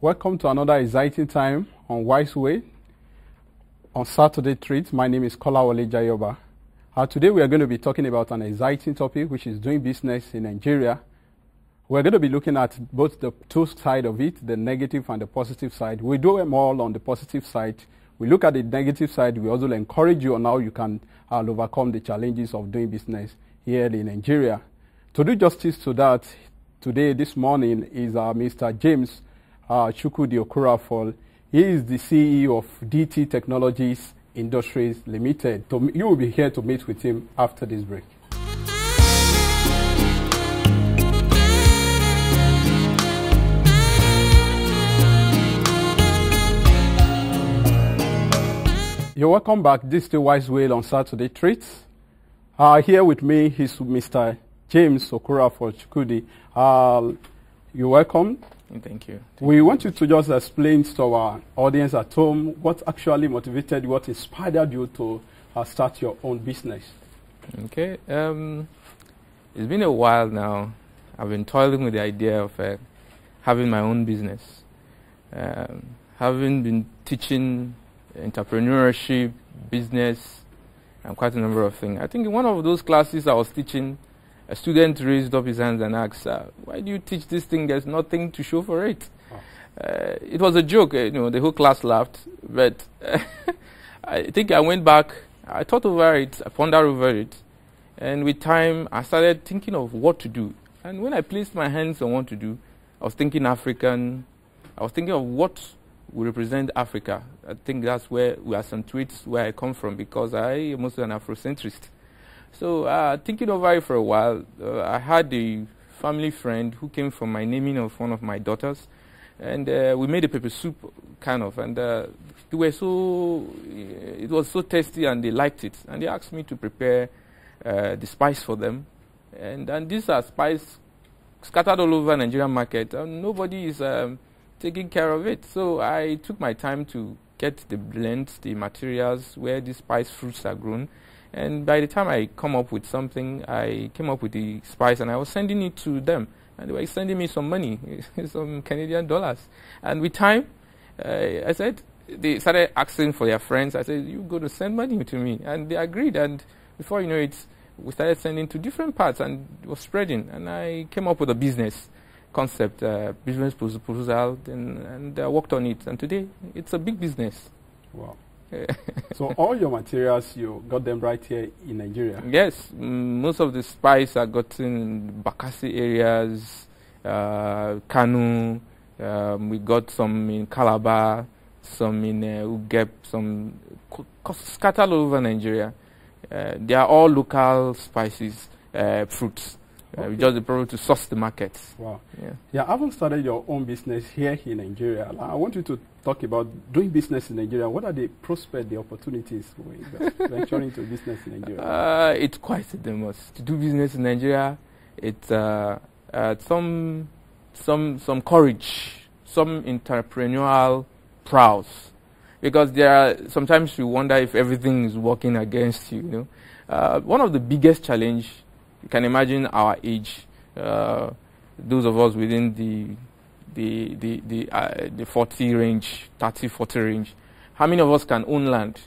Welcome to another exciting time on Wise Way on Saturday Treat. My name is Kolawole Jayeoba. Today we are going to be talking about an exciting topic, which is doing business in Nigeria. We're going to be looking at both the two sides of it, the negative and the positive side. We do more on the positive side. We look at the negative side. We also encourage you on how you can overcome the challenges of doing business here in Nigeria. To do justice to that, today, this morning, is Mr. James Kolawole. He is the CEO of DT Technologies Industries Limited. You will be here to meet with him after this break. You're welcome back. This is the Wise Way on Saturday Treats. Here with me is Mr. James Kolawole. You're welcome. Thank you. We want you to just explain to our audience at home what actually motivated you, what inspired you to start your own business. Okay. It's been a while now. I've been toiling with the idea of having my own business. Having been teaching entrepreneurship, business, and quite a number of things. I think in one of those classes I was teaching, a student raised up his hands and asked, why do you teach this thing? There's nothing to show for it. Oh. It was a joke, the whole class laughed. But I think I went back, I thought over it, I pondered over it. And with time, I started thinking of what to do. And when I placed my hands on what to do, I was thinking African. I was thinking of what will represent Africa. I think that's where we are some tweets where I come from, because I am mostly an Afrocentrist. So thinking over it for a while, I had a family friend who came from my naming of one of my daughters, and we made a pepper soup, kind of, and it was so tasty, and they liked it, and they asked me to prepare the spice for them, and these are spice scattered all over Nigerian market, and nobody is taking care of it. So I took my time to get the blends, the materials where these spice fruits are grown. And by the time I come up with something, I came up with the spice, and I was sending it to them. And they were sending me some money, some Canadian dollars. And with time, I said, they started asking for their friends. I said, you're going to send money to me. And they agreed. And before you know it, we started sending to different parts, and it was spreading. And I came up with a business concept, business proposal, and I worked on it. And today, it's a big business. Wow. So all your materials, you got them right here in Nigeria? Yes, most of the spice are gotten in Bakassi areas, Kanu, we got some in Calabar, some in Ugep, some scattered all over Nigeria. They are all local spices, fruits. Okay. We just the problem to source the market. Wow. Yeah, having started your own business here in Nigeria, I want you to talk about doing business in Nigeria. What are the prospects, the opportunities for venturing into business in Nigeria? It's quite a demos. To do business in Nigeria, it's some courage, some entrepreneurial prowess, because there are sometimes you wonder if everything is working against you. One of the biggest challenge. You can imagine our age, those of us within the 40 range, 30, 40 range. How many of us can own land?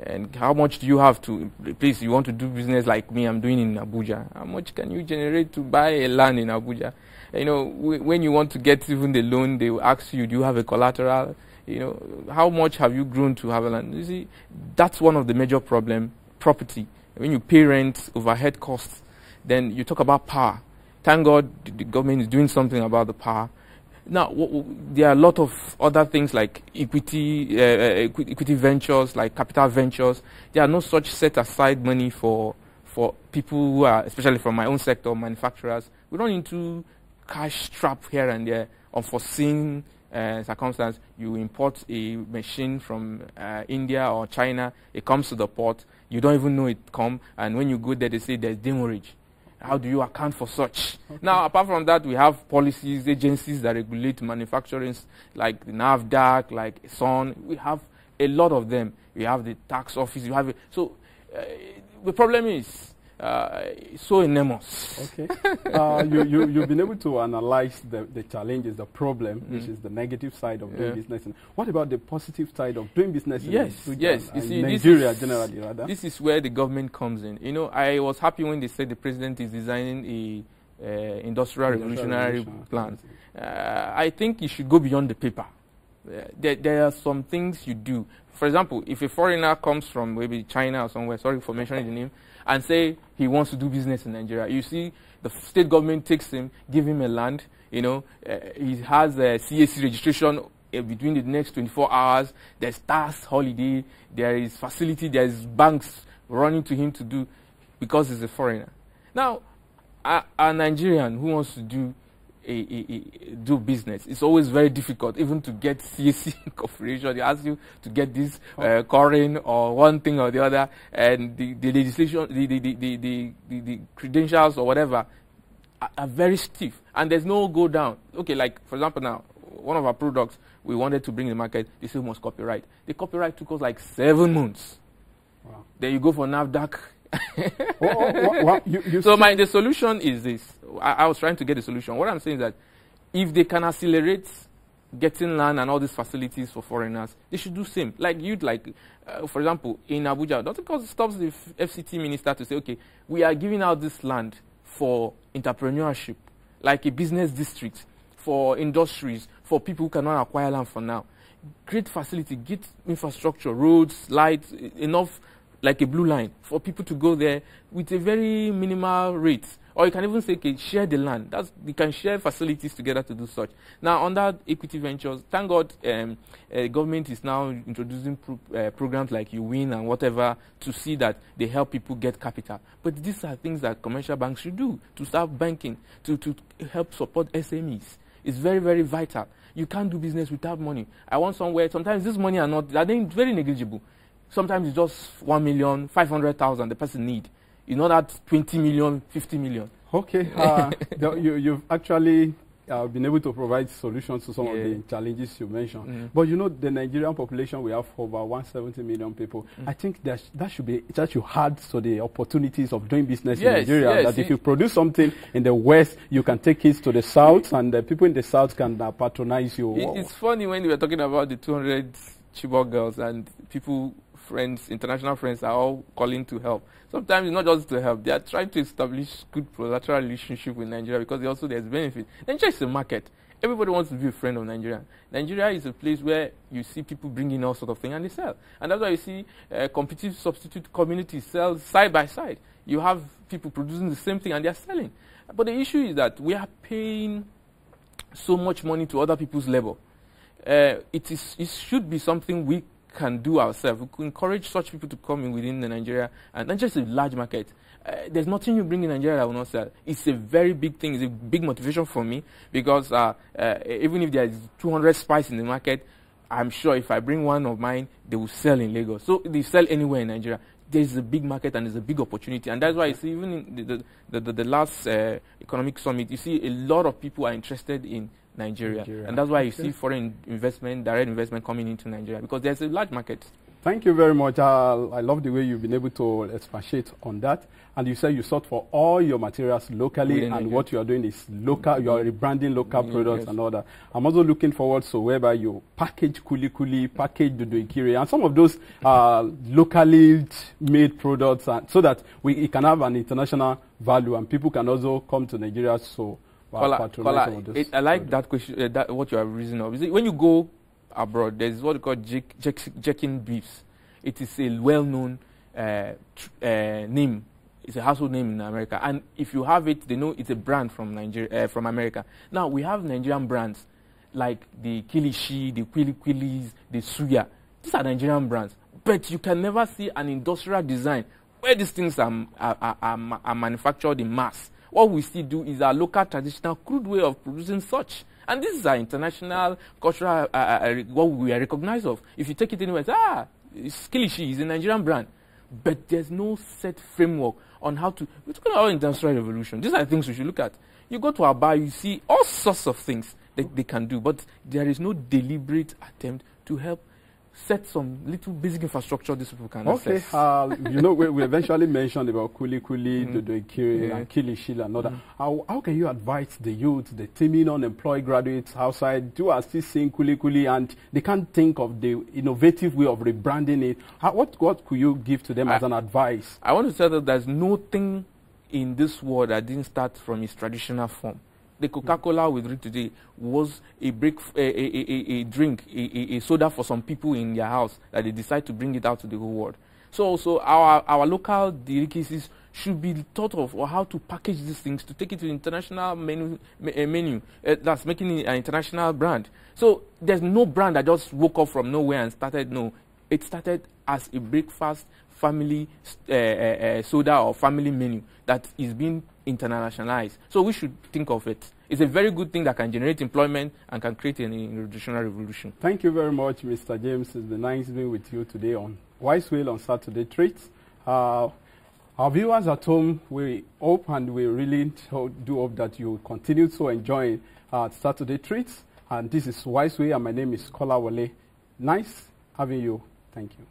And how much do you have to, please, you want to do business like me, I'm doing in Abuja. How much can you generate to buy a land in Abuja? When you want to get even the loan, they will ask you, do you have a collateral? How much have you grown to have a land? You see, that's one of the major problem, property. When you pay rent, overhead costs, then you talk about power. Thank God the government is doing something about the power. Now, there are a lot of other things like equity ventures, like capital ventures. There are no such set aside money for people who are, especially from my own sector, manufacturers. We run into cash trap here and there, unforeseen circumstance. You import a machine from India or China, it comes to the port, you don't even know it come, and when you go there, they say there's demurrage. How do you account for such? Okay. Now, apart from that, we have policies, agencies that regulate manufacturing, like the NAFDAC, like SON. We have a lot of them. We have the tax office. You have it. So the problem is so enormous. Okay. You've been able to analyze the challenges, the problem, which is the negative side of doing business. And what about the positive side of doing business yes, you see, Nigeria generally, rather? This is where the government comes in. You know, I was happy when they said the president is designing a industrial revolutionary plan. I think you should go beyond the paper. There are some things you do. For example, if a foreigner comes from maybe China or somewhere, sorry for mentioning the name, and say he wants to do business in Nigeria, you see the state government takes him, give him a land, you know, he has a CAC registration between the next 24 hours, there's tax holiday, there is facility, there's banks running to him to do, because he's a foreigner. Now, a Nigerian who wants to do business, it's always very difficult even to get CAC confirmation. They ask you to get this current or one thing or the other, and the legislation, the credentials or whatever are very stiff, and there's no go down. Okay, like for example now, one of our products we wanted to bring to the market, they say we must copyright. The copyright took us like 7 months. Wow. Then you go for NAFDAC. So the solution is this. I was trying to get a solution. What I'm saying is that if they can accelerate getting land and all these facilities for foreigners, they should do same. Like for example, in Abuja, nothing stops the FCT minister to say, okay, we are giving out this land for entrepreneurship, like a business district, for industries, for people who cannot acquire land for now. Great facility, get infrastructure, roads, lights, enough, like a blue line, for people to go there with a very minimal rate. Or you can even say, okay, share the land. You can share facilities together to do such. Now, under equity ventures, thank God, government is now introducing programs like You Win and whatever to see that they help people get capital. But these are things that commercial banks should do to start banking, to help support SMEs. It's very, very vital. You can't do business without money. I want somewhere, sometimes this money are very negligible. Sometimes it's just 1 million, 500,000 the person need. You know that 20 million, 50 million. Okay. You've actually been able to provide solutions to some of the challenges you mentioned. But you know, the Nigerian population, we have over 170 million people. I think that should add to the opportunities of doing business in Nigeria. That if you produce something in the West, you can take it to the South, and the people in the South can patronize you. It's funny when we were talking about the 200 Chibok girls and people, friends, international friends are all calling to help. Sometimes it's not just to help. They are trying to establish good bilateral relationship with Nigeria because there's benefit. Nigeria is a market. Everybody wants to be a friend of Nigeria. Nigeria is a place where you see people bringing all sort of things and they sell. And that's why you see competitive substitute communities sell side by side. You have people producing the same thing and they're selling. But the issue is that we are paying so much money to other people's labor. It should be something we can do ourselves. We could encourage such people to come in within the Nigeria, and not just a large market. There's nothing you bring in Nigeria that will not sell. It's a very big thing. It's a big motivation for me because even if there's 200 spices in the market, I'm sure if I bring one of mine, they will sell in Lagos. So they sell anywhere in Nigeria. There's a big market and there's a big opportunity, and that's why you see even in the last economic summit, you see a lot of people are interested in Nigeria. And that's why you see foreign investment, direct investment coming into Nigeria, because there's a large market. Thank you very much. I love the way you've been able to expatiate on that. And you said you sought for all your materials locally, and what you are doing is local. You are rebranding local products and all that. I'm also looking forward to whereby you package kuli, package Dudu and some of those locally made products, so that it can have an international value and people can also come to Nigeria. So, I like that question. What you are raising up. When you go abroad, there's what we call Jekin beefs. It is a well-known name. It's a household name in America, and if you have it, they know it's a brand from Nigeria, from America. Now we have Nigerian brands like the Kilishi, the Kwili-Kwilis, the Suya. These are Nigerian brands, but you can never see an industrial design where these things are manufactured in mass. What we still do is our local traditional crude way of producing such. And this is our international cultural, what we are recognized of. If you take it anywhere, it's Kilishi, it's a Nigerian brand. But there's no set framework on how to, we're talking about industrial revolution. These are things we should look at. You go to Aba, you see all sorts of things that they can do, but there is no deliberate attempt to help set some little basic infrastructure these people can okay. access. You know, we eventually mentioned about kuli dodoikiri, and kilishi and other. How can you advise the youth, the teeming unemployed graduates outside who are still seeing kuli and they can't think of the innovative way of rebranding it? What could you give to them as an advice? I want to say that there's nothing in this world that didn't start from its traditional form. The Coca-Cola we drink today was a drink, a soda for some people in their house that they decide to bring it out to the whole world. So also our local delicacies should be thought of, or how to package these things to take it to the international menu. That's making it an international brand. So there's no brand that just woke up from nowhere and started. No, it started as a breakfast family soda or family menu that is being internationalized. So we should think of it. It's a very good thing that can generate employment and can create an nutritional revolution. Thank you very much, Mr. James. It's been nice being with you today on Wise Wheel on Saturday Treats. Our viewers at home, we hope and we really do hope that you continue to enjoy Saturday Treats. And this is Wise Wheel, and my name is Kolawole. Nice having you. Thank you.